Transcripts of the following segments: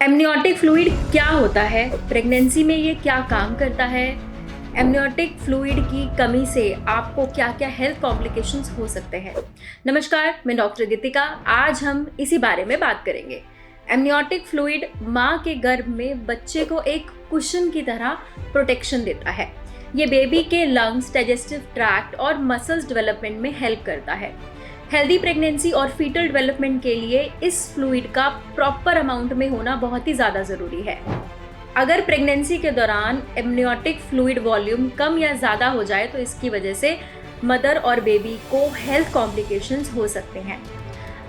Amniotic fluid क्या होता है, प्रेगनेंसी में ये क्या काम करता है, एमनियोटिक फ्लूइड की कमी से आपको क्या क्या हेल्थ कॉम्प्लिकेशंस हो सकते हैं। नमस्कार, मैं डॉक्टर गीतिका। आज हम इसी बारे में बात करेंगे। एमनियोटिक फ्लूइड माँ के गर्भ में बच्चे को एक कुशन की तरह प्रोटेक्शन देता है। ये बेबी के लंग्स, डाइजेस्टिव ट्रैक्ट और मसल्स डेवलपमेंट में हेल्प करता है। हेल्दी प्रेगनेंसी और फीटल डेवलपमेंट के लिए इस फ्लूइड का प्रॉपर अमाउंट में होना बहुत ही ज़्यादा ज़रूरी है। अगर प्रेगनेंसी के दौरान एमनियोटिक फ्लूइड वॉल्यूम कम या ज़्यादा हो जाए तो इसकी वजह से मदर और बेबी को हेल्थ कॉम्प्लिकेशंस हो सकते हैं।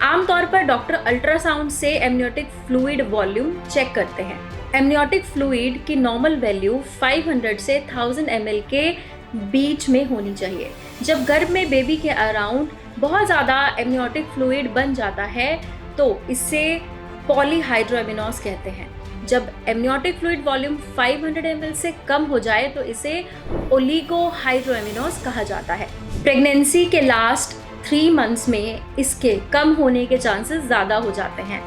आमतौर पर डॉक्टर अल्ट्रासाउंड से एमनियोटिक फ्लूइड वॉल्यूम चेक करते हैं। एमनियोटिक फ्लूइड की नॉर्मल वैल्यू 500 से 1000 ml के बीच में होनी चाहिए। जब गर्भ में बेबी के अराउंड बहुत ज़्यादा एमनियोटिक फ्लूइड बन जाता है तो इससे पॉलीहाइड्रोएमिनोस कहते हैं। जब एमनियोटिक फ्लूइड वॉल्यूम 500 ml से कम हो जाए तो इसे ओलिगोहाइड्रोएमिनोस कहा जाता है। प्रेगनेंसी के लास्ट 3 मंथ्स में इसके कम होने के चांसेस ज़्यादा हो जाते हैं।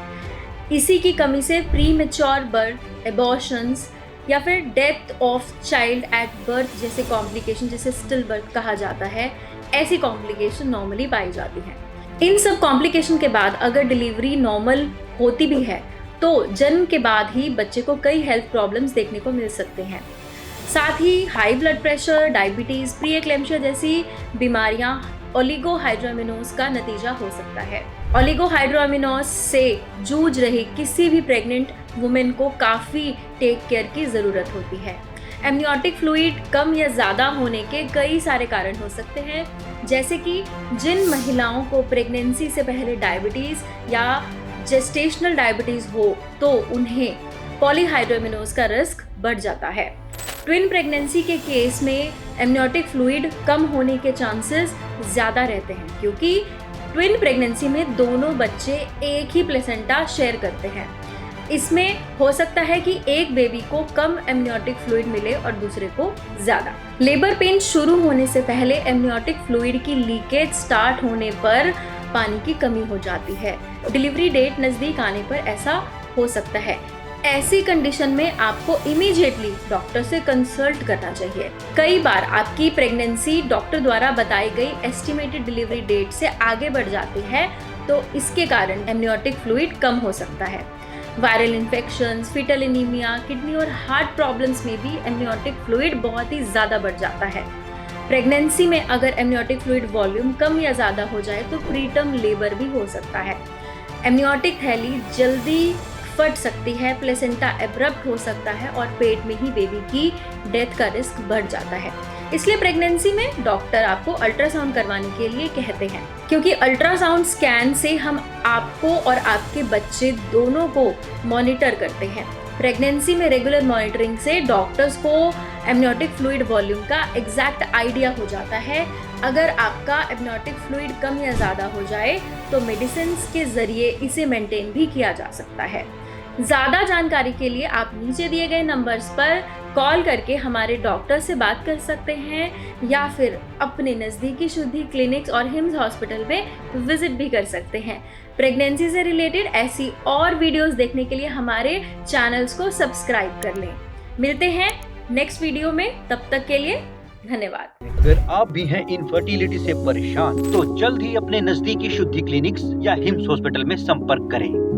इसी की कमी से प्री मैच्योर बर्थ, एबॉर्शंस या फिर death of child at birth जैसे कॉम्प्लिकेशन, जिसे स्टिल बर्थ कहा जाता है, ऐसी कॉम्प्लिकेशन नॉर्मली पाई जाती हैं। इन सब कॉम्प्लिकेशन के बाद अगर डिलीवरी नॉर्मल होती भी है तो जन्म के बाद ही बच्चे को कई हेल्थ प्रॉब्लम्स देखने को मिल सकते हैं। साथ ही high blood pressure, diabetes, pre eclampsia जैसी बीमारियां ओलिगोहाइड्रोएमिनोस का नतीजा हो सकता है। ओलिगोहाइड्रोएमिनोस से जूझ रही किसी भी प्रेग्नेंट वुमेन को काफ़ी टेक केयर की ज़रूरत होती है। एमनियोटिक फ्लूइड कम या ज़्यादा होने के कई सारे कारण हो सकते हैं, जैसे कि जिन महिलाओं को प्रेगनेंसी से पहले डायबिटीज़ या जेस्टेशनल डायबिटीज़ हो तो उन्हें पॉलीहाइड्रोएमिनोस का रिस्क बढ़ जाता है। ट्विन प्रेगनेंसी के केस में एमनियोटिक फ्लूइड कम होने के चांसेस ज़्यादा रहते हैं, क्योंकि ट्विन प्रेगनेंसी में दोनों बच्चे एक ही प्लेसेंटा शेयर करते हैं। इसमें हो सकता है कि एक बेबी को कम एमनियोटिक फ्लूइड मिले और दूसरे को ज़्यादा। लेबर पेन शुरू होने से पहले एमनियोटिक फ्लूइड की लीकेज स्टार्ट होने पर पानी की कमी हो जाती है। डिलीवरी डेट नज़दीक आने पर ऐसा हो सकता है। ऐसी कंडीशन में आपको इमीडिएटली डॉक्टर से कंसल्ट करना चाहिए। कई बार आपकी प्रेगनेंसी डॉक्टर द्वारा बताई गई एस्टिमेटेड डिलीवरी डेट से आगे बढ़ जाती है, तो इसके कारण एमनियोटिक फ्लूइड कम हो सकता है। Viral infections, foetal anaemia, kidney और हार्ट प्रॉब्लम्स में भी एमनियोटिक फ्लूइड बहुत ही ज़्यादा बढ़ जाता है। प्रेगनेंसी में अगर एमनियोटिक फ्लूइड वॉल्यूम कम या ज़्यादा हो जाए तो प्रीटर्म लेबर भी हो सकता है। एमनियोटिक थैली जल्दी फट सकती है, प्लेसेंटा एब्रप्ट हो सकता है और पेट में ही बेबी की डेथ का रिस्क बढ़ जाता है। इसलिए प्रेगनेंसी में डॉक्टर आपको अल्ट्रासाउंड करवाने के लिए कहते हैं, क्योंकि अल्ट्रासाउंड स्कैन से हम आपको और आपके बच्चे दोनों को मॉनिटर करते हैं। प्रेगनेंसी में रेगुलर मॉनिटरिंग से डॉक्टर्स को एमनियोटिक फ्लूइड वॉल्यूम का एग्जैक्ट आइडिया हो जाता है। अगर आपका एमनियोटिक फ्लूइड कम या ज़्यादा हो जाए तो मेडिसिन के ज़रिए इसे मेंटेन भी किया जा सकता है। ज़्यादा जानकारी के लिए आप नीचे दिए गए नंबर्स पर कॉल करके हमारे डॉक्टर से बात कर सकते हैं या फिर अपने नज़दीकी शुद्धि क्लिनिक्स और हिम्स हॉस्पिटल में विजिट भी कर सकते हैं। प्रेगनेंसी से रिलेटेड ऐसी और वीडियोस देखने के लिए हमारे चैनल्स को सब्सक्राइब कर लें। मिलते हैं नेक्स्ट वीडियो में, तब तक के लिए धन्यवाद। अगर आप भी हैं इनफर्टिलिटी से परेशान तो जल्द ही अपने नजदीकी शुद्धि क्लिनिक्स या हिम्स हॉस्पिटल में संपर्क करें।